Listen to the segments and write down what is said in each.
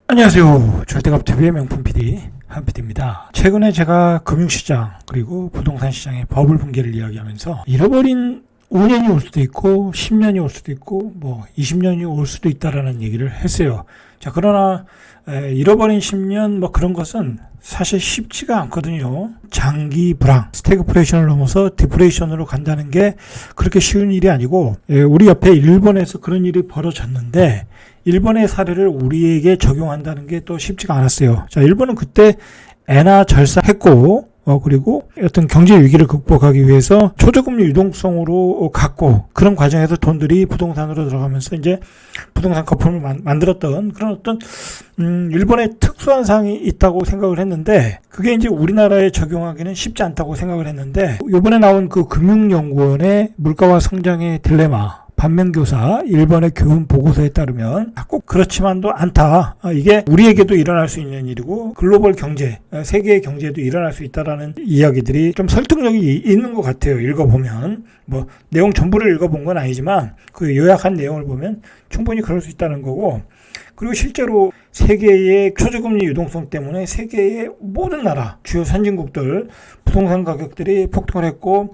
안녕하세요. 절대값TV의 명품 PD 한PD입니다. 최근에 제가 금융시장 그리고 부동산 시장의 버블 붕괴를 이야기하면서 잃어버린 5년이 올 수도 있고 10년이 올 수도 있고 20년이 올 수도 있다라는 얘기를 했어요. 자, 그러나 잃어버린 10년 그런 것은 사실 쉽지가 않거든요. 장기 불황, 스태그플레이션을 넘어서 디플레이션으로 간다는 게 그렇게 쉬운 일이 아니고, 우리 옆에 일본에서 그런 일이 벌어졌는데 일본의 사례를 우리에게 적용한다는 게 또 쉽지가 않았어요. 자, 일본은 그때 엔화 절상했고, 그리고 어떤 경제 위기를 극복하기 위해서 초저금리 유동성으로 갔고, 그런 과정에서 돈들이 부동산으로 들어가면서 이제 부동산 거품을 만들었던 그런 어떤 일본의 특수한 상황이 있다고 생각을 했는데, 그게 이제 우리나라에 적용하기는 쉽지 않다고 생각을 했는데, 이번에 나온 그 금융연구원의 물가와 성장의 딜레마, 반면교사 일본의 교훈 보고서에 따르면 꼭 그렇지만도 않다. 이게 우리에게도 일어날 수 있는 일이고 글로벌 경제, 세계의 경제에도 일어날 수 있다라는 이야기들이 좀 설득력이 있는 것 같아요. 읽어보면 내용 전부를 읽어본 건 아니지만 그 요약한 내용을 보면 충분히 그럴 수 있다는 거고, 그리고 실제로 세계의 초저금리 유동성 때문에 세계의 모든 나라, 주요 선진국들 부동산 가격들이 폭등을 했고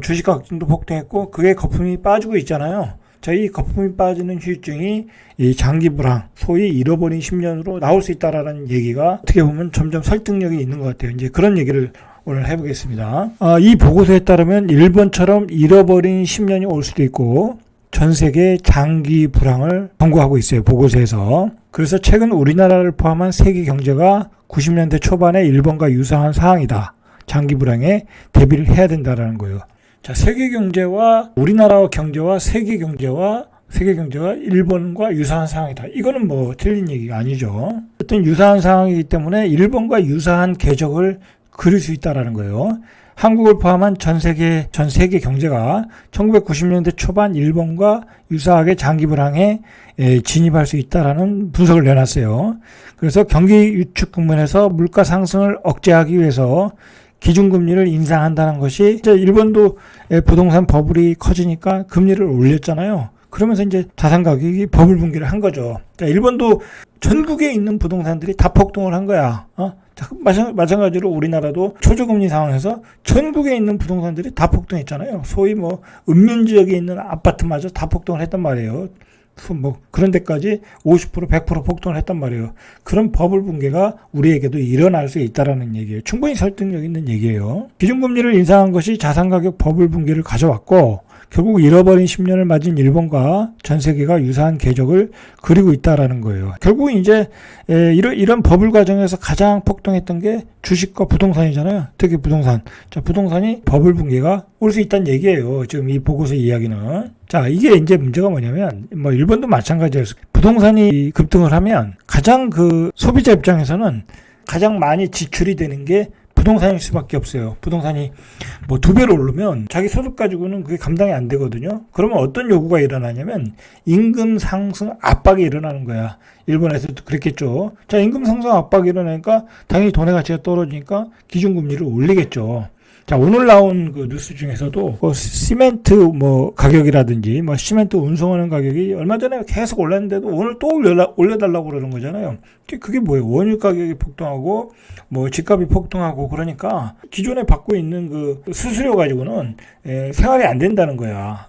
주식 가격도 폭등했고, 그게 거품이 빠지고 있잖아요. 자, 이 거품이 빠지는 후유증이 이 장기 불황, 소위 잃어버린 10년으로 나올 수 있다라는 얘기가 어떻게 보면 점점 설득력이 있는 것 같아요. 이제 그런 얘기를 오늘 해보겠습니다. 이 보고서에 따르면 일본처럼 잃어버린 10년이 올 수도 있고, 전 세계 장기 불황을 경고하고 있어요. 보고서에서. 그래서 최근 우리나라를 포함한 세계 경제가 90년대 초반에 일본과 유사한 상황이다. 장기 불황에 대비를 해야 된다라는 거예요. 자, 세계 경제와 우리나라 경제와 세계 경제가 일본과 유사한 상황이다. 이거는 틀린 얘기가 아니죠. 어떤 유사한 상황이기 때문에 일본과 유사한 궤적을 그릴 수 있다라는 거예요. 한국을 포함한 전 세계 경제가 1990년대 초반 일본과 유사하게 장기 불황에 진입할 수 있다라는 분석을 내놨어요. 그래서 경기 위축 국면에서 물가 상승을 억제하기 위해서 기준금리를 인상한다는 것이, 이제 일본도 부동산 버블이 커지니까 금리를 올렸잖아요. 그러면서 이제 자산 가격이 버블 붕괴를 한 거죠. 자, 일본도 전국에 있는 부동산들이 다 폭등을 한 거야. 자, 마찬가지로 우리나라도 초저금리 상황에서 전국에 있는 부동산들이 다 폭등했잖아요. 소위 읍면 지역에 있는 아파트마저 다 폭등을 했단 말이에요. 그런 데까지 50%, 100% 폭등을 했단 말이에요. 그런 버블 붕괴가 우리에게도 일어날 수 있다라는 얘기예요. 충분히 설득력 있는 얘기예요. 기준금리를 인상한 것이 자산가격 버블 붕괴를 가져왔고, 결국 잃어버린 10년을 맞은 일본과 전 세계가 유사한 궤적을 그리고 있다라는 거예요. 결국 이제 이런 버블 과정에서 가장 폭등했던 게 주식과 부동산이잖아요. 특히 부동산. 자, 부동산이 버블 붕괴가 올 수 있다는 얘기예요. 지금 이 보고서 이야기는. 자, 이게 이제 문제가 뭐냐면, 일본도 마찬가지예요. 부동산이 급등을 하면 가장 소비자 입장에서는 가장 많이 지출이 되는 게 부동산일 수밖에 없어요. 부동산이 2배로 오르면 자기 소득 가지고는 그게 감당이 안 되거든요. 그러면 어떤 요구가 일어나냐면 임금 상승 압박이 일어나는 거야. 일본에서도 그랬겠죠. 자, 임금 상승 압박이 일어나니까 당연히 돈의 가치가 떨어지니까 기준금리를 올리겠죠. 자, 오늘 나온 그 뉴스 중에서도 시멘트 가격이라든지 시멘트 운송하는 가격이 얼마 전에 계속 올랐는데도 오늘 또 올려달라고 그러는 거잖아요. 그게 뭐예요? 원유 가격이 폭등하고 집값이 폭등하고, 그러니까 기존에 받고 있는 그 수수료 가지고는 생활이 안 된다는 거야.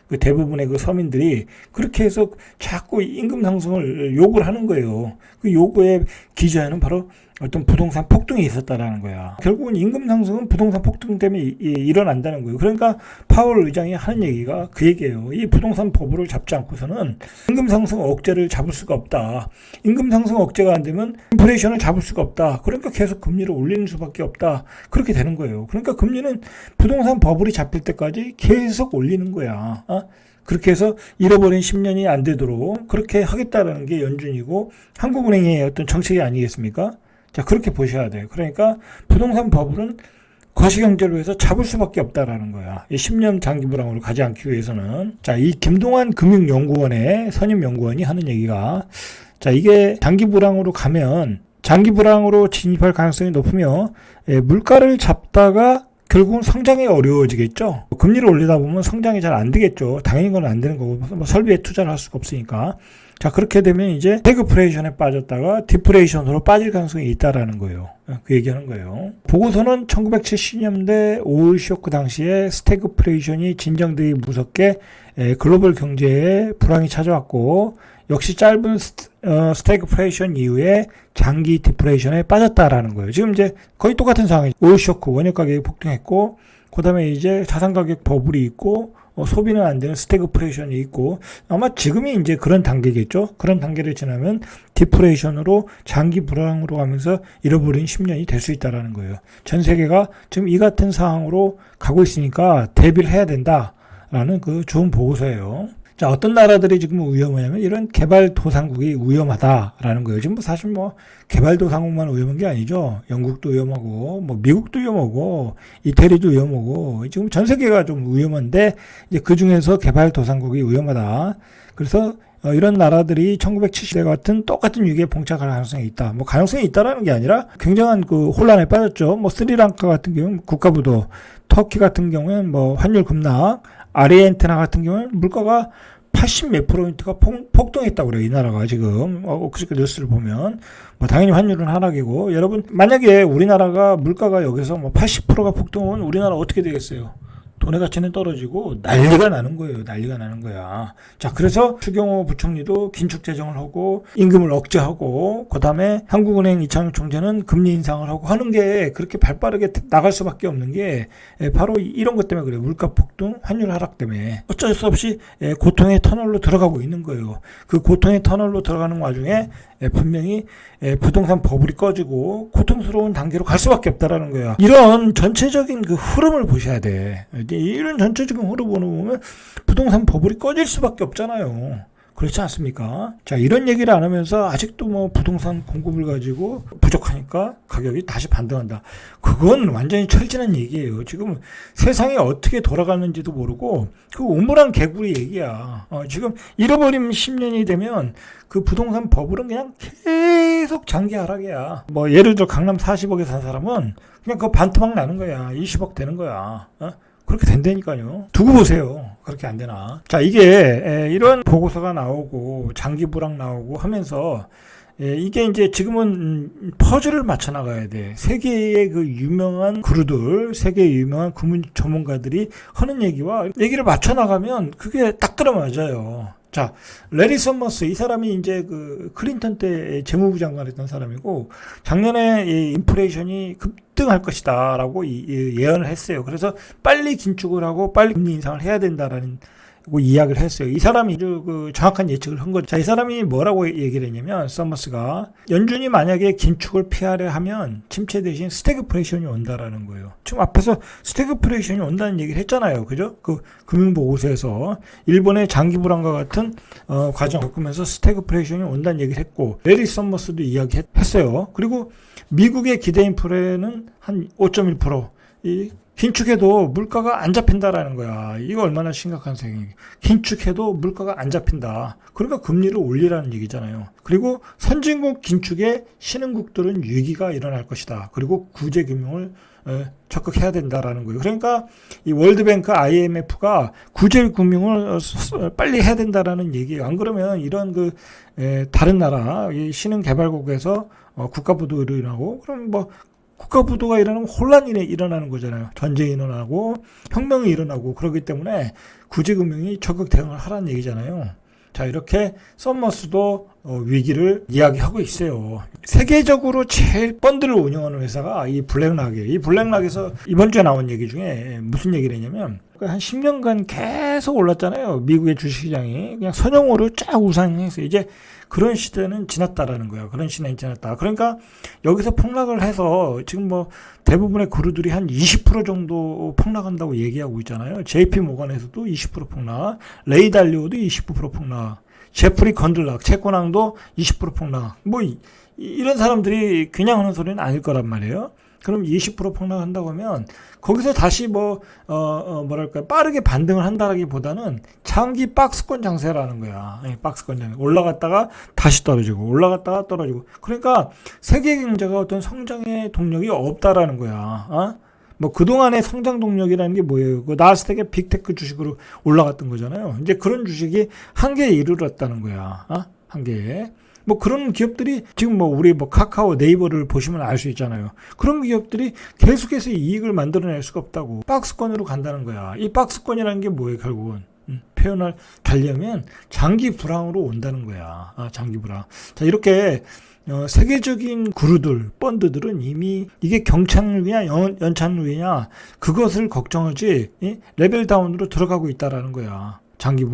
그 대부분의 그 서민들이 그렇게 해서 자꾸 임금 상승을 요구를 하는 거예요. 그 요구의 기저에는 바로 어떤 부동산 폭등이 있었다라는 거야. 결국은 임금 상승은 부동산 폭등 때문에 일어난다는 거예요. 그러니까 파월 의장이 하는 얘기가 그 얘기예요. 이 부동산 버블을 잡지 않고서는 임금 상승 억제를 잡을 수가 없다. 임금 상승 억제가 안 되면 인플레이션을 잡을 수가 없다. 그러니까 계속 금리를 올리는 수밖에 없다. 그렇게 되는 거예요. 그러니까 금리는 부동산 버블이 잡힐 때까지 계속 올리는 거야. 그렇게 해서 잃어버린 10년이 안 되도록 그렇게 하겠다라는 게 연준이고 한국은행의 어떤 정책이 아니겠습니까? 자, 그렇게 보셔야 돼요. 그러니까 부동산 버블은 거시경제로 해서 잡을 수밖에 없다라는 거야. 이 10년 장기 불황으로 가지 않기 위해서는. 자, 이 김동환 금융연구원의 선임 연구원이 하는 얘기가, 자, 이게 장기 불황으로 가면 장기 불황으로 진입할 가능성이 높으며 물가를 잡다가 결국은 성장이 어려워지겠죠. 금리를 올리다 보면 성장이 잘 안 되겠죠. 당연히 그건 안 되는 거고 설비에 투자를 할 수가 없으니까. 자, 그렇게 되면 이제 스태그플레이션에 빠졌다가 디플레이션으로 빠질 가능성이 있다라는 거예요. 그 얘기하는 거예요. 보고서는 1970년대 오일 쇼크 당시에 스태그플레이션이 진정되기 무섭게 글로벌 경제에 불황이 찾아왔고, 역시 짧은 스태그플레이션 이후에 장기 디플레이션에 빠졌다라는 거예요. 지금 이제 거의 똑같은 상황이죠. 오일 쇼크, 원유 가격이 폭등했고, 그 다음에 이제 자산 가격 버블이 있고, 소비는 안 되는 스태그플레이션이 있고, 아마 지금이 이제 그런 단계겠죠. 그런 단계를 지나면 디플레이션으로 장기 불황으로 가면서 잃어버린 10년이 될 수 있다라는 거예요. 전 세계가 지금 이 같은 상황으로 가고 있으니까 대비를 해야 된다라는 그 좋은 보고서예요. 자, 어떤 나라들이 지금 위험하냐면 이런 개발도상국이 위험하다라는 거예요. 지금 사실 뭐 개발도상국만 위험한 게 아니죠. 영국도 위험하고, 뭐 미국도 위험하고, 이태리도 위험하고, 지금 전 세계가 좀 위험한데 이제 그 중에서 개발도상국이 위험하다. 그래서 이런 나라들이 1970대 같은 똑같은 위기에 봉착할 가능성이 있다. 뭐 가능성이 있다라는 게 아니라 굉장한 그 혼란에 빠졌죠. 뭐 스리랑카 같은 경우는 국가부도, 터키 같은 경우는 뭐 환율 급락, 아르헨티나 같은 경우는 물가가 80 몇 %가 폭등했다고 그래요. 이 나라가 지금. 그저께 뉴스를 보면. 뭐 당연히 환율은 하락이고. 여러분, 만약에 우리나라가 물가가 여기서 뭐 80%가 폭등하면 우리나라 어떻게 되겠어요? 돈의 가치는 떨어지고 난리가 나는 거예요. 난리가 나는 거야. 자, 그래서 추경호 부총리도 긴축 재정을 하고 임금을 억제하고 그다음에 한국은행 이창용 총재는 금리 인상을 하고 하는 게 그렇게 발빠르게 나갈 수밖에 없는 게 바로 이런 것 때문에 그래요. 물가 폭등, 환율 하락 때문에 어쩔 수 없이 고통의 터널로 들어가고 있는 거예요. 그 고통의 터널로 들어가는 와중에 분명히 부동산 버블이 꺼지고 고통스러운 단계로 갈 수밖에 없다라는 거야. 이런 전체적인 그 흐름을 보셔야 돼. 이런 전체적인 흐름을 보면 부동산 버블이 꺼질 수밖에 없잖아요. 그렇지 않습니까? 자, 이런 얘기를 안 하면서 아직도 뭐 부동산 공급을 가지고 부족하니까 가격이 다시 반등한다. 그건 완전히 철진한 얘기예요. 지금 세상이 어떻게 돌아가는지도 모르고 그 우물안 개구리 얘기야. 지금 잃어버린 10년이 되면 그 부동산 버블은 그냥 계속 장기 하락이야. 뭐 예를 들어 강남 40억에 산 사람은 그냥 그 반토막 나는 거야. 20억 되는 거야. 그렇게 된다니까요. 두고 보세요. 그렇게 안 되나. 자, 이게 이런 보고서가 나오고 장기 불황 나오고 하면서 이게 이제 지금은 퍼즐을 맞춰 나가야 돼. 세계의 그 유명한 그루들, 세계의 유명한 금융 전문가들이 하는 얘기를 맞춰 나가면 그게 딱 들어맞아요. 자, 레리 서머스, 이 사람이 이제 그 클린턴 때 재무부 장관 했던 사람이고, 작년에 이 인플레이션이 급등할 것이다 라고 예언을 했어요. 그래서 빨리 긴축을 하고 빨리 금리 인상을 해야 된다라는 이야기를 했어요. 이 사람이 아주 그 정확한 예측을 한 거죠. 자, 이 사람이 뭐라고 얘기를 했냐면, 서머스가 연준이 만약에 긴축을 피하려 하면 침체 대신 스태그플레이션이 온다라는 거예요. 지금 앞에서 스태그플레이션이 온다는 얘기를 했잖아요. 그죠? 그 금융보고서에서 일본의 장기 불황과 같은 과정을 겪으면서 스태그플레이션이 온다는 얘기를 했고, 레리 서머스도 이야기했어요. 그리고 미국의 기대 인플레는 한 5.1%, 긴축해도 물가가 안 잡힌다라는 거야. 이거 얼마나 심각한 상황이에요. 긴축해도 물가가 안 잡힌다. 그러니까 금리를 올리라는 얘기잖아요. 그리고 선진국 긴축에 신흥국들은 위기가 일어날 것이다. 그리고 구제금융을 적극해야 된다라는 거예요. 그러니까 이 월드뱅크 IMF가 구제금융을 빨리 해야 된다라는 얘기예요. 안 그러면 이런 그 다른 나라 신흥개발국에서 국가부도가 일어나고 그럼 뭐 국가부도가 일어나면 혼란이 일어나는 거잖아요. 전쟁이 일어나고 혁명이 일어나고 그렇기 때문에 구제금융이 적극 대응을 하라는 얘기잖아요. 자, 이렇게 서머스도 위기를 이야기하고 있어요. 세계적으로 제일 펀드를 운영하는 회사가 이 블랙락이에요. 이 블랙락에서 이번 주에 나온 얘기 중에 무슨 얘기를 했냐면 한 10년간 계속 올랐잖아요. 미국의 주식시장이 그냥 선형으로 쫙 우상해서 이제 그런 시대는 지났다라는 거예요. 그런 시대는 지났다. 그러니까 여기서 폭락을 해서 지금 뭐 대부분의 그루들이 한 20% 정도 폭락한다고 얘기하고 있잖아요. JP 모건에서도 20% 폭락, 레이 달리오도 20% 폭락, 제프리 건들락, 채권왕도 20% 폭락. 뭐 이런 사람들이 그냥 하는 소리는 아닐 거란 말이에요. 그럼 20% 폭락한다고 하면 거기서 다시 뭐랄까 빠르게 반등을 한다라기보다는 장기 박스권 장세라는 거야. 박스권 장세. 올라갔다가 다시 떨어지고 올라갔다가 떨어지고. 그러니까 세계 경제가 어떤 성장의 동력이 없다라는 거야. 뭐 그동안의 성장 동력이라는 게 뭐예요? 그 나스닥의 빅테크 주식으로 올라갔던 거잖아요. 이제 그런 주식이 한계에 이르렀다는 거야. 한 개. 뭐 그런 기업들이 지금 뭐 우리 뭐 카카오, 네이버를 보시면 알 수 있잖아요. 그런 기업들이 계속해서 이익을 만들어낼 수가 없다고. 박스권으로 간다는 거야. 이 박스권이라는 게 뭐예요, 결국은? 표현을 달려면 장기 불황으로 온다는 거야. 장기 불황. 자, 이렇게 세계적인 구루들, 펀드들은 이미 이게 경착륙이냐 연착륙이냐 그것을 걱정하지 레벨 다운으로 들어가고 있다라는 거야. 장기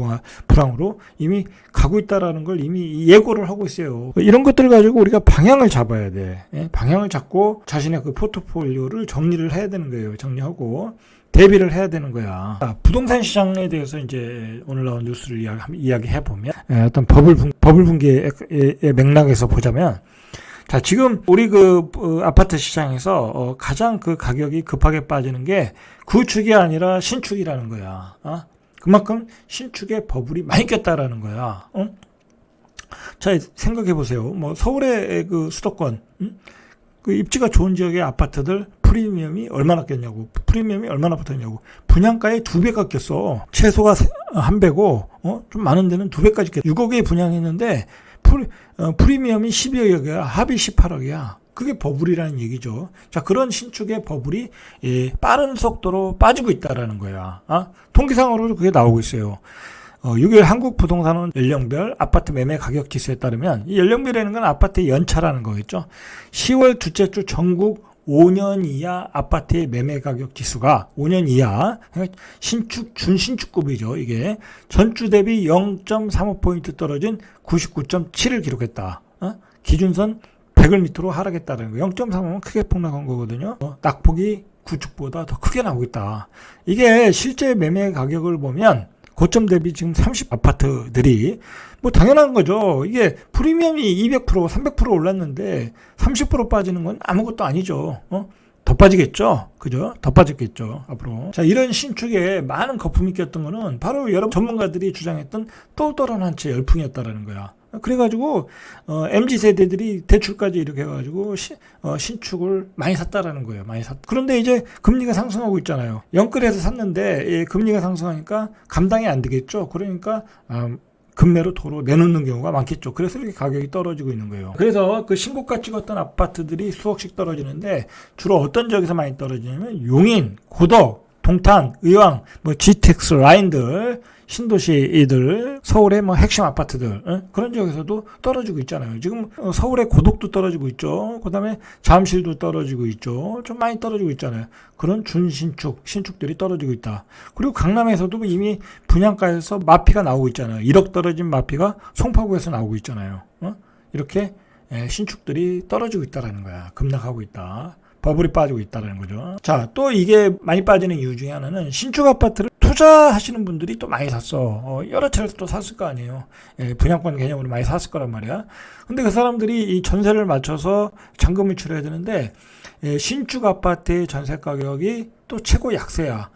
불황으로 이미 가고 있다라는 걸 이미 예고를 하고 있어요. 이런 것들을 가지고 우리가 방향을 잡아야 돼. 방향을 잡고 자신의 그 포트폴리오를 정리를 해야 되는 거예요. 정리하고 대비를 해야 되는 거야. 부동산 시장에 대해서 이제 오늘 나온 뉴스를 이야기해 보면 어떤 버블 붕괴의 맥락에서 보자면, 자, 지금 우리 그 아파트 시장에서 가장 그 가격이 급하게 빠지는 게 구축이 아니라 신축이라는 거야. 그만큼 신축에 버블이 많이 꼈다라는 거야. 자, 생각해 보세요. 뭐 서울의 그 수도권, 그 입지가 좋은 지역의 아파트들 프리미엄이 얼마나 꼈냐고. 프리미엄이 얼마나 붙었냐고. 분양가에 2배가 꼈어. 최소가 1배고, 좀 많은 데는 2배까지 꼈어. 6억에 분양했는데, 프리미엄이 12억이야. 합이 18억이야. 그게 버블이라는 얘기죠. 자, 그런 신축의 버블이 빠른 속도로 빠지고 있다라는 거야. 통계상으로도 그게 나오고 있어요. 6일 한국부동산원 연령별 아파트 매매 가격 지수에 따르면, 이 연령별이라는 건 아파트의 연차라는 거겠죠. 10월 둘째 주 전국 5년 이하 아파트의 매매 가격 지수가 5년 이하 신축 준신축급이죠. 이게 전주 대비 0.35포인트 떨어진 99.7을 기록했다. 기준선 100을 밑으로 하락했다는 거. 0.35면 크게 폭락한 거거든요. 낙폭이 구축보다 더 크게 나오고 있다. 이게 실제 매매 가격을 보면 고점 대비 지금 30 아파트들이 뭐 당연한 거죠. 이게 프리미엄이 200%, 300% 올랐는데 30% 빠지는 건 아무것도 아니죠. 더 빠지겠죠. 그죠? 더 빠졌겠죠. 앞으로. 자, 이런 신축에 많은 거품이 꼈던 거는 바로 여러 전문가들이 주장했던 또 다른 한 채 열풍이었다라는 거야. 그래가지고 MZ세대들이 대출까지 이렇게 해가지고 신축을 많이 샀다라는 거예요. 많이 샀. 그런데 이제 금리가 상승하고 있잖아요. 영끌해서 샀는데 금리가 상승하니까 감당이 안 되겠죠. 그러니까 급매로 도로 내놓는 경우가 많겠죠. 그래서 이렇게 가격이 떨어지고 있는 거예요. 그래서 그 신고가 찍었던 아파트들이 수억씩 떨어지는데 주로 어떤 지역에서 많이 떨어지냐면 용인, 고덕, 동탄, 의왕, 뭐 GTX 라인들, 신도시들, 서울의 뭐 핵심 아파트들, 그런 지역에서도 떨어지고 있잖아요. 지금 서울의 고덕도 떨어지고 있죠. 그 다음에 잠실도 떨어지고 있죠. 좀 많이 떨어지고 있잖아요. 그런 준신축, 신축들이 떨어지고 있다. 그리고 강남에서도 이미 분양가에서 마피가 나오고 있잖아요. 1억 떨어진 마피가 송파구에서 나오고 있잖아요. 이렇게 신축들이 떨어지고 있다라는 거야. 급락하고 있다. 버블이 빠지고 있다는 거죠. 자, 또 이게 많이 빠지는 이유 중에 하나는 신축 아파트를 투자하시는 분들이 또 많이 샀어. 여러 차례 또 샀을 거 아니에요. 분양권 개념으로 많이 샀을 거란 말이야. 근데 그 사람들이 이 전세를 맞춰서 잔금을 치러야 되는데 신축 아파트의 전세 가격이 또 최고 약세야.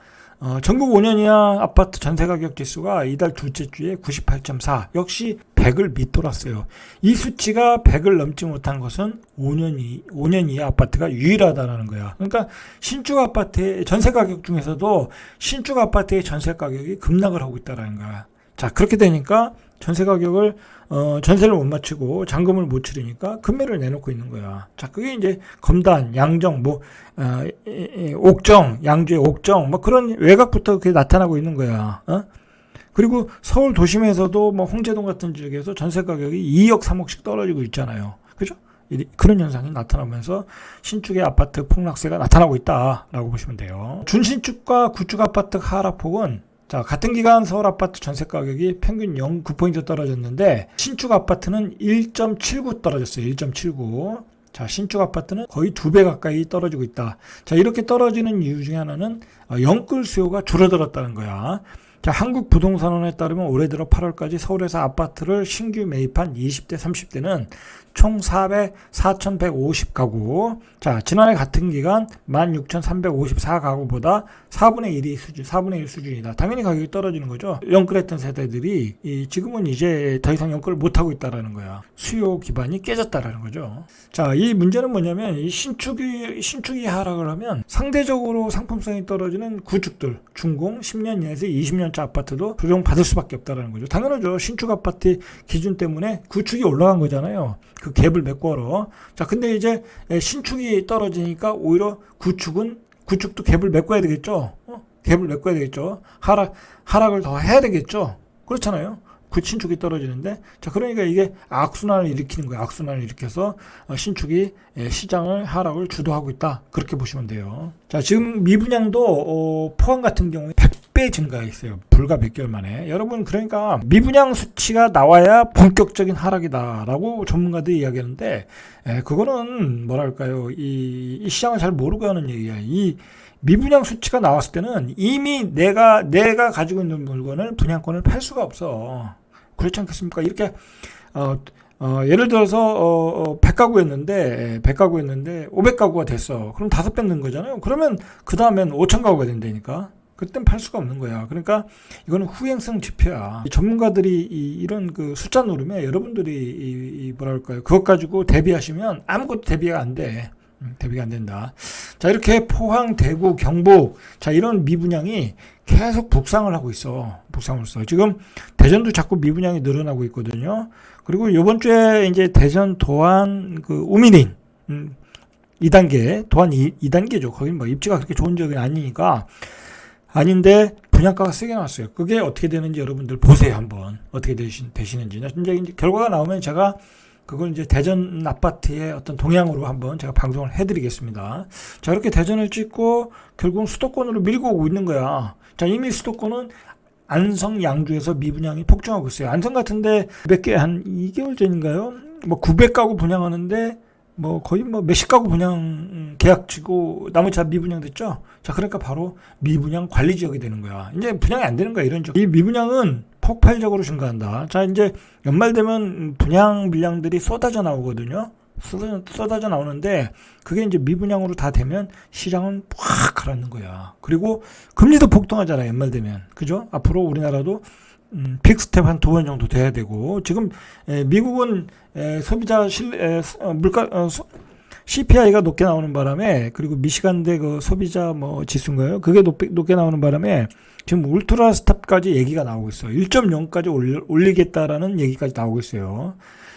전국 5년 이하 아파트 전세 가격 지수가 이달 둘째 주에 98.4, 역시 100을 밑돌았어요. 이 수치가 100을 넘지 못한 것은 5년 이하 아파트가 유일하다는 거야. 그러니까 신축 아파트의 전세 가격 중에서도 신축 아파트의 전세 가격이 급락을 하고 있다는 거야. 자, 그렇게 되니까 전세 가격을 전세를 못 맞추고 잔금을 못 치르니까 금매를 내놓고 있는 거야. 자, 그게 이제 검단, 양정, 옥정, 양주의 옥정, 뭐 그런 외곽부터 그게 나타나고 있는 거야. 그리고 서울 도심에서도 뭐 홍제동 같은 지역에서 전세 가격이 2억, 3억씩 떨어지고 있잖아요. 그죠? 그런 현상이 나타나면서 신축의 아파트 폭락세가 나타나고 있다라고 보시면 돼요. 준신축과 구축 아파트 하락폭은, 자, 같은 기간 서울 아파트 전세 가격이 평균 0.9포인트 떨어졌는데 신축 아파트는 1.79 떨어졌어요. 1.79. 자, 신축 아파트는 거의 2배 가까이 떨어지고 있다. 자, 이렇게 떨어지는 이유 중에 하나는 영끌 수요가 줄어들었다는 거야. 자, 한국부동산원에 따르면 올해 들어 8월까지 서울에서 아파트를 신규 매입한 20대, 30대는 총 4,150가구. 자, 지난해 같은 기간 16,354가구보다 4분의 1 수준이다. 당연히 가격이 떨어지는 거죠. 영끌했던 세대들이 지금은 이제 더 이상 영끌을 못하고 있다라는 거야. 수요 기반이 깨졌다라는 거죠. 자, 이 문제는 뭐냐면 이 신축이 하락을 하면 상대적으로 상품성이 떨어지는 구축들, 준공 10년 이내에서 20년 중저단차 아파트도 조정받을 수밖에 없다는 거죠. 당연하죠. 신축 아파트 기준 때문에 구축이 올라간 거잖아요. 그 갭을 메꿔러. 자, 근데 이제 신축이 떨어지니까 오히려 구축도 갭을 메꿔야 되겠죠. 갭을 메꿔야 되겠죠. 하락을 더 해야 되겠죠. 그렇잖아요. 신축이 떨어지는데, 자, 그러니까 이게 악순환을 일으키는 거예요. 악순환을 일으켜서 신축이 시장을 하락을 주도하고 있다. 그렇게 보시면 돼요. 자, 지금 미분양도 포항 같은 경우에 100배 증가했어요. 불과 몇 개월 만에. 여러분, 그러니까 미분양 수치가 나와야 본격적인 하락이다라고 전문가들이 이야기하는데, 그거는 뭐랄까요? 이 시장을 잘 모르고 하는 얘기야. 이 미분양 수치가 나왔을 때는 이미 내가 가지고 있는 물건을 분양권을 팔 수가 없어. 그렇지 않겠습니까? 이렇게 예를 들어서 100가구였는데 500가구가 됐어. 그럼 5배 는 거잖아요. 그러면 그 다음엔 5,000가구가 된다니까. 그땐 팔 수가 없는 거야. 그러니까 이거는 후행성 지표야. 전문가들이 이런 그 숫자 노름에 여러분들이 뭐랄까요? 그것 가지고 대비하시면 아무것도 대비가 안 돼. 대비가 안 된다. 자, 이렇게 포항, 대구, 경북, 자, 이런 미분양이 계속 북상을 하고 있어. 북상을 써. 지금 대전도 자꾸 미분양이 늘어나고 있거든요. 그리고 이번 주에 이제 대전, 도안, 그 우미린, 2단계, 도안 2단계죠. 거긴 뭐 입지가 그렇게 좋은 지역이 아니니까. 아닌데 분양가가 세게 나왔어요. 그게 어떻게 되는지 여러분들 보세요. 한번. 어떻게 되시는지. 이제 결과가 나오면 제가 그걸 이제 대전 아파트의 어떤 동향으로 한번 제가 방송을 해드리겠습니다. 자, 이렇게 대전을 찍고 결국 수도권으로 밀고 오고 있는 거야. 자, 이미 수도권은 안성, 양주에서 미분양이 폭증하고 있어요. 안성 같은데 한 2개월 전인가요? 뭐 900가구 분양하는데 뭐 거의 뭐 몇십 가구 분양 계약 치고 나머지 다 미분양 됐죠. 자, 그러니까 바로 미분양 관리 지역이 되는 거야. 이제 분양이 안 되는 거야, 이런 지역. 이 미분양은 폭발적으로 증가한다. 자, 이제 연말 되면 분양 물량들이 쏟아져 나오거든요. 쏟아져 나오는데 그게 이제 미분양으로 다 되면 시장은 확 가라앉는 거야. 그리고 금리도 폭등하잖아, 연말 되면. 그죠? 앞으로 우리나라도 빅스텝 한 2번 정도 돼야 되고, 지금 미국은 소비자 물가 CPI가 높게 나오는 바람에, 그리고 미시간대 그 소비자 뭐 지수인가요? 그게 높게 나오는 바람에 지금 울트라 스탑까지 얘기가 나오고 있어요. 1.0까지 올리겠다라는 얘기까지 나오고 있어요.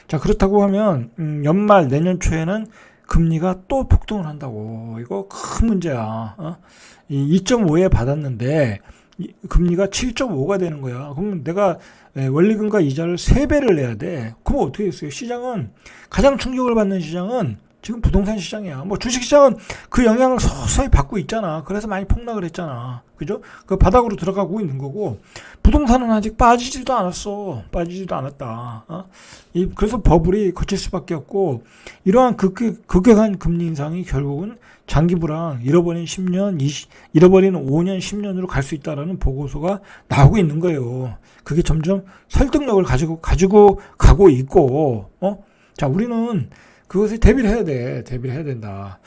자, 그렇다고 하면 연말 내년 초에는 금리가 또 폭등을 한다고. 이거 큰 문제야. 이 2.5에 받았는데 금리가 7.5가 되는 거야. 그러면 내가 원리금과 이자를 3배를 내야 돼. 그럼 어떻게 했어요? 시장은, 가장 충격을 받는 시장은 지금 부동산 시장이야. 뭐 주식 시장은 그 영향을 서서히 받고 있잖아. 그래서 많이 폭락을 했잖아. 그죠? 그 바닥으로 들어가고 있는 거고, 부동산은 아직 빠지지도 않았다. 그래서 버블이 거칠 수밖에 없고, 이러한 급격한 금리 인상이 결국은 장기 불황, 잃어버린 10년, 잃어버린 5년, 10년으로 갈 수 있다라는 보고서가 나오고 있는 거예요. 그게 점점 설득력을 가지고 가고 있고, 자, 우리는 그것에 대비를 해야 된다.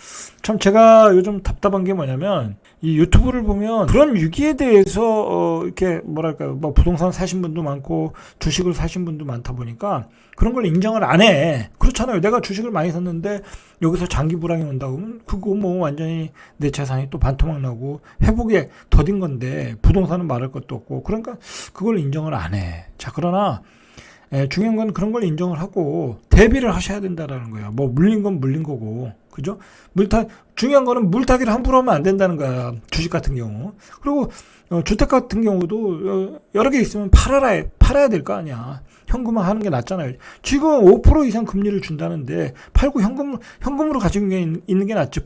참 제가 요즘 답답한 게 뭐냐면, 이 유튜브를 보면 그런 위기에 대해서 이렇게 뭐랄까요, 뭐 부동산 사신 분도 많고 주식을 사신 분도 많다 보니까 그런 걸 인정을 안 해. 그렇잖아요. 내가 주식을 많이 샀는데 여기서 장기 불황이 온다고 하면 그거 뭐 완전히 내 재산이 또 반토막 나고 회복에 더딘 건데, 부동산은 말할 것도 없고, 그러니까 그걸 인정을 안 해. 자, 그러나 중요한 건 그런 걸 인정을 하고 대비를 하셔야 된다라는 거야. 뭐 물린 건 물린 거고, 그죠? 중요한 거는 물타기를 함부로 하면 안 된다는 거야. 주식 같은 경우. 그리고 주택 같은 경우도 여러 개 있으면 팔아야 될 거 아니야. 현금화 하는 게 낫잖아요. 지금 5% 이상 금리를 준다는데 팔고 현금으로 가지고 있는 게 낫지.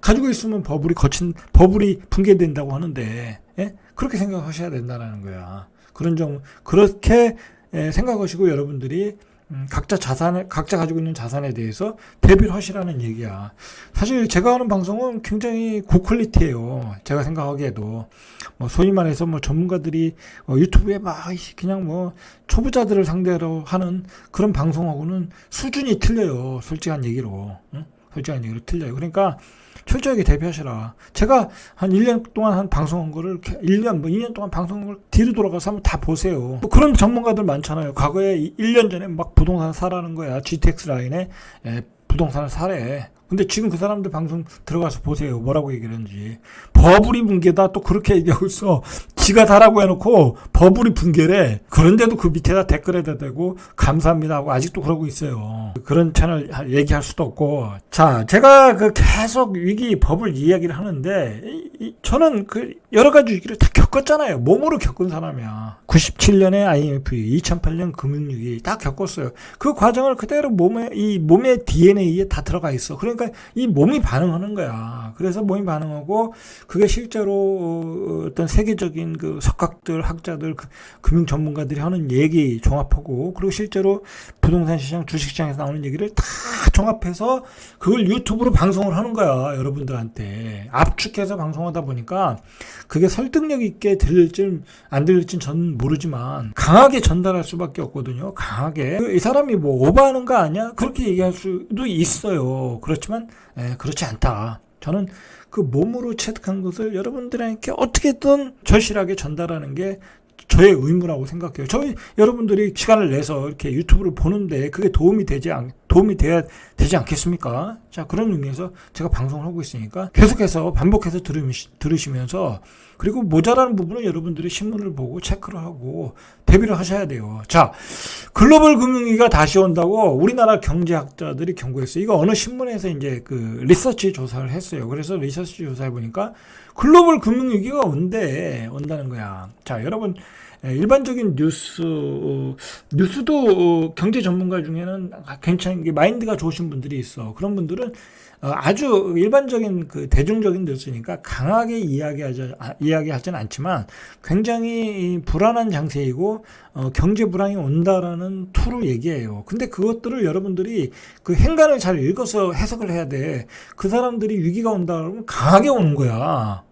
가지고 있으면 버블이 붕괴된다고 하는데, 예? 그렇게 생각하셔야 된다는 거야. 그렇게 생각하시고 여러분들이 각자 가지고 있는 자산에 대해서 대비를 하시라는 얘기야. 사실 제가 하는 방송은 굉장히 고퀄리티예요. 제가 생각하기에도 뭐 소위 말해서 뭐 전문가들이 유튜브에 막 그냥 뭐 초보자들을 상대로 하는 그런 방송하고는 수준이 틀려요. 솔직한 얘기로 틀려요. 그러니까 철저하게 대비하시라. 제가 한 1년 동안 한 방송한 거를 1년, 2년 동안 방송한 걸 뒤로 돌아가서 한번 다 보세요. 뭐 그런 전문가들 많잖아요. 과거에 1년 전에 막 부동산 사라는 거야. GTX 라인에 부동산을 사래. 근데 지금 그 사람들 방송 들어가서 보세요. 뭐라고 얘기를 하는지. 버블이 붕괴다 또 그렇게 얘기하고 있어. 지가 다라고 해놓고 버블이 붕괴래. 그런데도 그 밑에다 댓글에다 대고 감사합니다 하고 아직도 그러고 있어요. 그런 채널 얘기할 수도 없고. 자, 제가 그 계속 위기 버블 이야기를 하는데 저는 그 여러 가지 위기를 다 겪었잖아요. 몸으로 겪은 사람이야. 97년에 IMF, 2008년 금융위기 다 겪었어요. 그 과정을 그대로 몸의 DNA에 다 들어가 있어. 그러니까 이 몸이 반응하는 거야. 그래서 몸이 반응하고 그게 실제로 어떤 세계적인 그 석학들, 학자들, 금융 전문가들이 하는 얘기 종합하고 그리고 실제로 부동산 시장, 주식 시장에서 나오는 얘기를 다 종합해서 그걸 유튜브로 방송을 하는 거야. 여러분들한테. 압축해서 방송하다 보니까 그게 설득력 있게 들릴지 안 들릴지는 저는 모르지만 강하게 전달할 수밖에 없거든요. 강하게. 이 사람이 뭐 오버하는 거 아니야? 그렇게 얘기할 수도 있어요. 그렇지만 그렇지 않다. 저는 그 몸으로 체득한 것을 여러분들에게 어떻게든 절실하게 전달하는 게 저의 의무라고 생각해요. 여러분들이 시간을 내서 이렇게 유튜브를 보는데 그게 도움이 돼야 되지 않겠습니까? 자, 그런 의미에서 제가 방송을 하고 있으니까 계속해서 반복해서 들으시면서 그리고 모자라는 부분은 여러분들이 신문을 보고 체크를 하고 대비를 하셔야 돼요. 자, 글로벌 금융위기가 다시 온다고 우리나라 경제학자들이 경고했어요. 이거 어느 신문에서 이제 그 리서치 조사를 했어요. 그래서 리서치 조사해 보니까 글로벌 금융위기가 온다는 거야. 자, 여러분, 일반적인 뉴스도 경제 전문가 중에는 괜찮은 게 마인드가 좋으신 분들이 있어. 그런 분들은 아주 일반적인 그 대중적인 뉴스니까 강하게 이야기하지는 않지만 굉장히 불안한 장세이고 경제 불황이 온다라는 투로 얘기해요. 근데 그것들을 여러분들이 그 행간을 잘 읽어서 해석을 해야 돼. 그 사람들이 위기가 온다 그러면 강하게 오는 거야.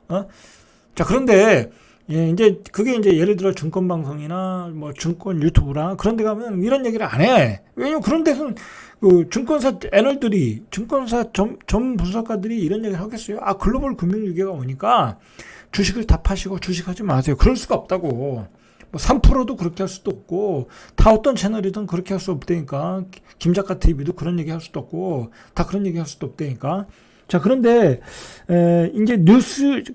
자, 그런데 이제 그게 이제 예를 들어 증권 방송이나 뭐 증권 유튜브나 그런 데 가면 이런 얘기를 안 해. 왜냐면 그런 데서는 그 증권사 애널들이 증권사 전 분석가들이 이런 얘기를 하겠어요. 아, 글로벌 금융위기가 오니까 주식을 다 파시고 주식하지 마세요. 그럴 수가 없다고. 뭐 3%도 그렇게 할 수도 없고 다 어떤 채널이든 그렇게 할 수 없다니까. 김작가 TV도 그런 얘기 할 수도 없고 다 그런 얘기 할 수도 없다니까. 자, 그런데 이제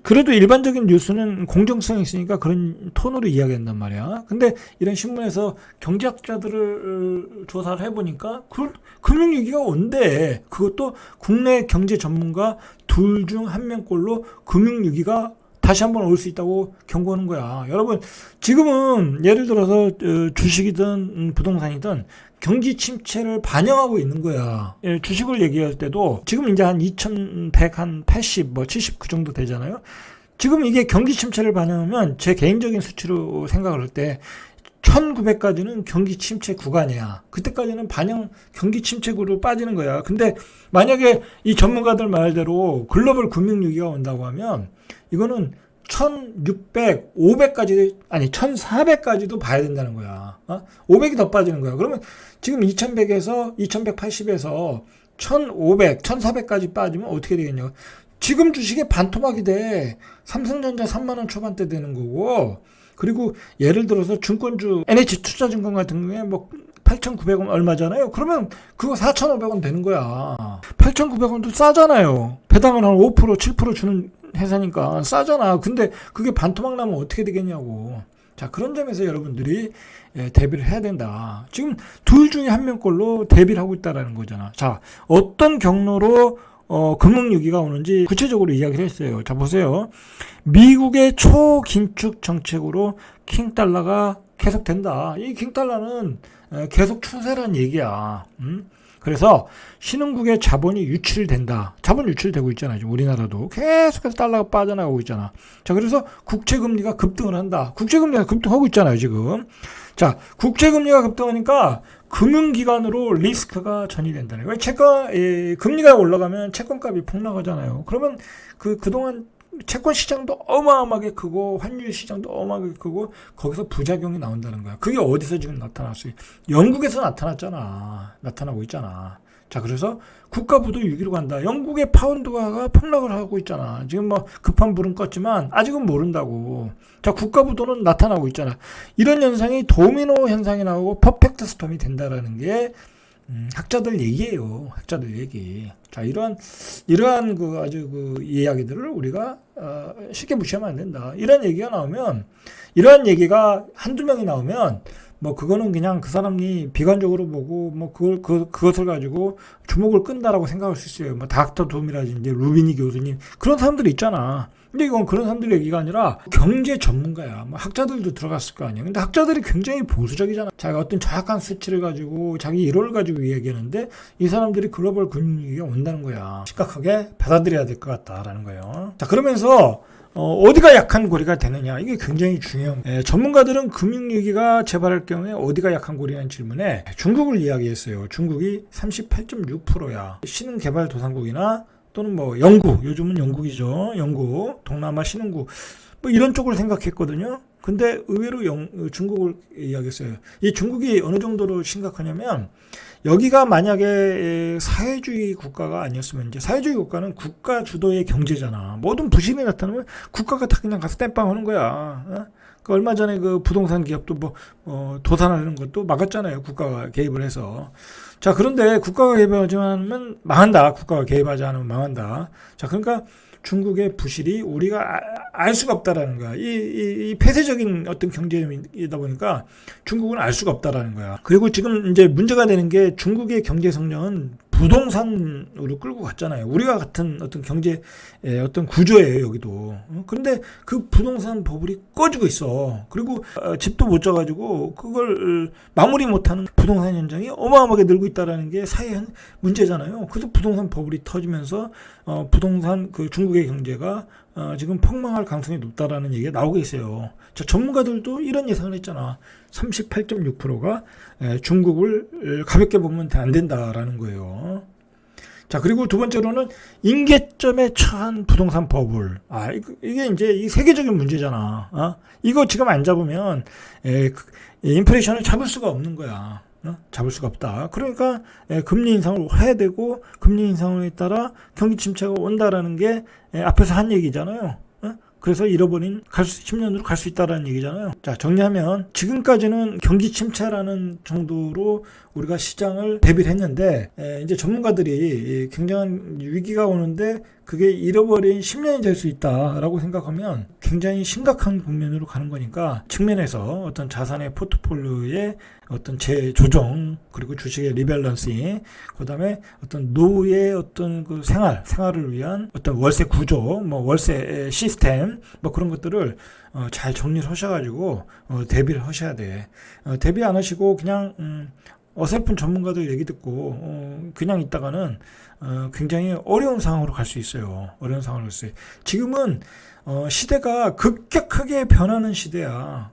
그래도 일반적인 뉴스는 공정성이 있으니까 그런 톤으로 이야기한단 말이야. 근데 이런 신문에서 경제학자들을 조사를 해보니까 금융위기가 온대. 그것도 국내 경제 전문가 둘 중 한 명꼴로 금융위기가 다시 한번 올 수 있다고 경고하는 거야. 여러분, 지금은 예를 들어서 주식이든 부동산이든 경기 침체를 반영하고 있는 거야. 주식을 얘기할 때도 지금 이제 한 2100, 한 80, 뭐 70 그 정도 되잖아요. 지금 이게 경기 침체를 반영하면 제 개인적인 수치로 생각을 할 때 1900까지는 경기 침체 구간이야. 그때까지는 경기 침체구로 빠지는 거야. 근데 만약에 이 전문가들 말대로 글로벌 금융위기가 온다고 하면 이거는 1600, 500까지, 아니 1400까지도 봐야 된다는 거야. 500이 더 빠지는 거야. 그러면 지금 2180에서 1500, 1400까지 빠지면 어떻게 되겠냐고. 지금 주식에 반토막이 돼. 삼성전자 3만원 초반대 되는 거고, 그리고 예를 들어서 증권주 NH투자증권 같은 경우에 뭐 8,900원 얼마잖아요. 그러면 그거 4,500원 되는 거야. 8,900원도 싸잖아요. 배당을 한 5%, 7% 주는 회사니까 싸잖아. 근데 그게 반토막 나면 어떻게 되겠냐고. 자, 그런 점에서 여러분들이 대비를 해야 된다. 지금 둘 중에 한 명꼴로 대비를 하고 있다라는 거잖아. 자, 어떤 경로로 금융위기가 오는지 구체적으로 이야기를 했어요. 자, 보세요. 미국의 초긴축 정책으로 킹달러가 계속된다. 이 킹달러는 계속 추세란 얘기야. 그래서 신흥국의 자본이 유출된다. 자본 유출되고 있잖아요. 지금 우리나라도 계속해서 달러가 빠져나가고 있잖아. 자, 그래서 국채금리가 급등을 한다. 국채금리가 급등하고 있잖아요, 지금. 자, 국채금리가 급등하니까 금융기관으로 리스크가 전이된다는 거예요. 왜 금리가 올라가면 채권값이 폭락하잖아요. 그러면 그동안 채권 시장도 어마어마하게 크고 환율 시장도 어마어마하게 크고 거기서 부작용이 나온다는 거야. 그게 어디서 지금 나타났어요? 영국에서 나타나고 있잖아. 자, 그래서 국가부도 위기로 간다. 영국의 파운드가 폭락을 하고 있잖아. 지금 뭐 급한 불은 껐지만 아직은 모른다고. 자, 국가부도는 나타나고 있잖아. 이런 현상이 도미노 현상이 나오고 퍼펙트 스톰이 된다라는 게 학자들 얘기예요. 학자들 얘기. 자, 이러한 그 아주 그 이야기들을 우리가 쉽게 무시하면 안 된다. 이런 얘기가 나오면, 이러한 얘기가 한두 명이 나오면 뭐 그거는 그냥 그 사람이 비관적으로 보고 뭐 그것을 가지고 주목을 끈다라고 생각할 수 있어요. 뭐 닥터 돔이라든지 루비니 교수님 그런 사람들이 있잖아. 근데 이건 그런 사람들 얘기가 아니라 경제 전문가야. 뭐 학자들도 들어갔을 거 아니야. 근데 학자들이 굉장히 보수적이잖아. 자기가 어떤 정확한 수치를 가지고 자기 이론을 가지고 이야기하는데 이 사람들이 글로벌 금융위기가 온다는 거야. 심각하게 받아들여야 될 것 같다라는 거예요. 자, 그러면서 어디가 약한 고리가 되느냐, 이게 굉장히 중요한. 전문가들은 금융위기가 재발할 경우에 어디가 약한 고리라는 질문에 중국을 이야기했어요. 중국이 38.6%야. 신흥개발도상국이나 또는 뭐 영국, 요즘은 영국이죠. 영국, 동남아 신흥국 뭐 이런 쪽을 생각했거든요. 근데 의외로 중국을 이야기했어요. 이 중국이 어느 정도로 심각하냐면, 여기가 만약에 사회주의 국가가 아니었으면, 이제 사회주의 국가는 국가 주도의 경제잖아. 모든 부실이 나타나면 국가가 다 그냥 가서 땜빵 하는 거야. 그 얼마 전에 그 부동산 기업도 도산하는 것도 막았잖아요. 국가가 개입을 해서. 자, 그런데 국가가 개입하지 않으면 망한다. 국가가 개입하지 않으면 망한다. 자, 그러니까 중국의 부실이 우리가 알 수가 없다라는 거야. 이 폐쇄적인 어떤 경제이다 보니까 중국은 알 수가 없다라는 거야. 그리고 지금 이제 문제가 되는 게, 중국의 경제 성장은 부동산으로 끌고 갔잖아요. 우리가 같은 어떤 경제 어떤 구조예요, 여기도. 그런데 그 부동산 버블이 꺼지고 있어. 그리고 집도 못 져가지고 그걸 마무리 못하는 부동산 현장이 어마어마하게 늘고 있다라는 게 사회 문제잖아요. 그래서 부동산 버블이 터지면서 부동산 그 중국의 경제가 지금 폭망할 가능성이 높다라는 얘기가 나오고 있어요. 자, 전문가들도 이런 예상을 했잖아. 38.6%가 중국을 가볍게 보면 안 된다라는 거예요. 자, 그리고 두 번째로는 임계점에 처한 부동산 버블. 이게 이제 이 세계적인 문제잖아. 이거 지금 안 잡으면 인플레이션을 잡을 수가 없는 거야. 잡을 수가 없다. 그러니까 금리 인상을 해야 되고, 금리 인상에 따라 경기 침체가 온다라는 게 앞에서 한 얘기잖아요. 그래서 잃어버린 10년으로 갈 수 있다라는 얘기잖아요. 자, 정리하면 지금까지는 경기 침체라는 정도로 우리가 시장을 대비를 했는데, 이제 전문가들이 굉장한 위기가 오는데 그게 잃어버린 10년이 될 수 있다라고 생각하면 굉장히 심각한 국면으로 가는 거니까, 측면에서 어떤 자산의 포트폴리오의 어떤 재조정, 그리고 주식의 리밸런싱, 그 다음에 어떤 노후의 어떤 그 생활을 위한 어떤 월세 구조, 뭐 월세 시스템, 뭐 그런 것들을 잘 정리를 하셔가지고 대비를 하셔야 돼. 대비 안 하시고 그냥 어설픈 전문가들 얘기 듣고 그냥 있다가는 굉장히 어려운 상황으로 갈 수 있어요. 어려운 상황으로 갈 수 있어요. 지금은 시대가 급격하게 변하는 시대야.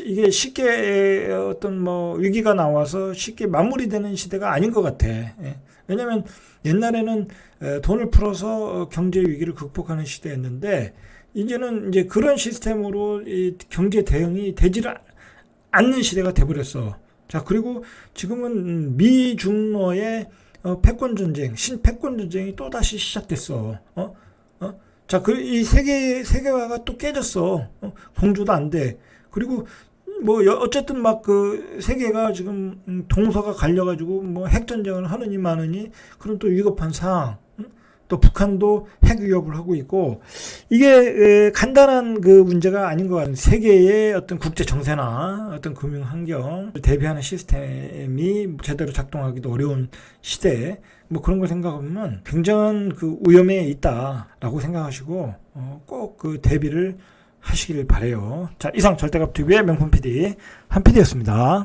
이게 쉽게 어떤 위기가 나와서 쉽게 마무리되는 시대가 아닌 것 같아. 왜냐면 옛날에는 돈을 풀어서 경제 위기를 극복하는 시대였는데, 이제는 이제 그런 시스템으로 이 경제 대응이 되지를 않는 시대가 돼버렸어. 자, 그리고 지금은 미중러의 패권 전쟁, 신패권 전쟁이 또 다시 시작됐어. 자, 이 세계화가 또 깨졌어. 공조도 안 돼. 그리고 어쨌든 막 그 세계가 지금 동서가 갈려가지고 핵전쟁을 하느니 마느니 그런 또 위급한 상황. 또 북한도 핵 위협을 하고 있고, 이게 간단한 그 문제가 아닌 것 같아요. 세계의 어떤 국제 정세나 어떤 금융 환경을 대비하는 시스템이 제대로 작동하기도 어려운 시대, 그런 걸 생각하면 굉장한 그 위험에 있다라고 생각하시고 꼭 그 대비를 하시길 바래요. 자, 이상 절대값TV의 명품 PD 한 PD였습니다.